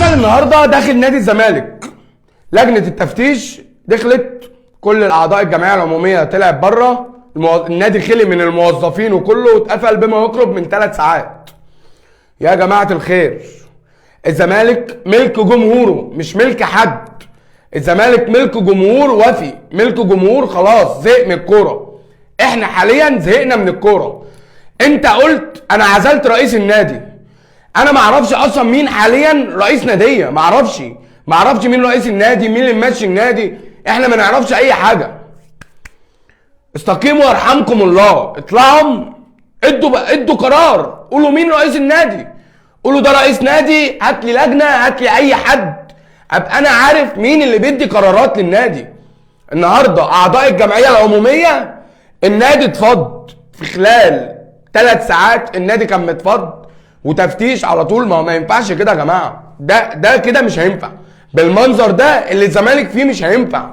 حصل النهارده داخل نادي الزمالك. لجنه التفتيش دخلت، كل الاعضاء الجمعيه العموميه طلعت بره، النادي خلي من الموظفين وكله، واتقفل بما يقرب من 3 ساعات. يا جماعه الخير، الزمالك ملك جمهوره مش ملك حد. الزمالك ملك جمهور وفي، ملك جمهور خلاص زهق من الكوره. احنا حاليا زهقنا من الكوره. انت قلت انا عزلت رئيس النادي. انا ما اعرفش اصلا مين حاليا رئيس ناديه، ما اعرفش مين رئيس النادي، مين اللي ماشي النادي، احنا ما نعرفش اي حاجه. استقيموا يرحمكم الله، اطلعوا ادوا قرار، قولوا مين رئيس النادي، قولوا ده رئيس نادي، هات لي لجنه، هات لي اي حد ابقى انا عارف مين اللي بيدي قرارات للنادي. النهارده اعضاء الجمعيه العموميه النادي اتفض في خلال 3 ساعات، النادي كان متفض وتفتيش على طول. ما ينفعش كده يا جماعه، ده كده مش هينفع بالمنظر ده اللي الزمالك فيه، مش هينفع.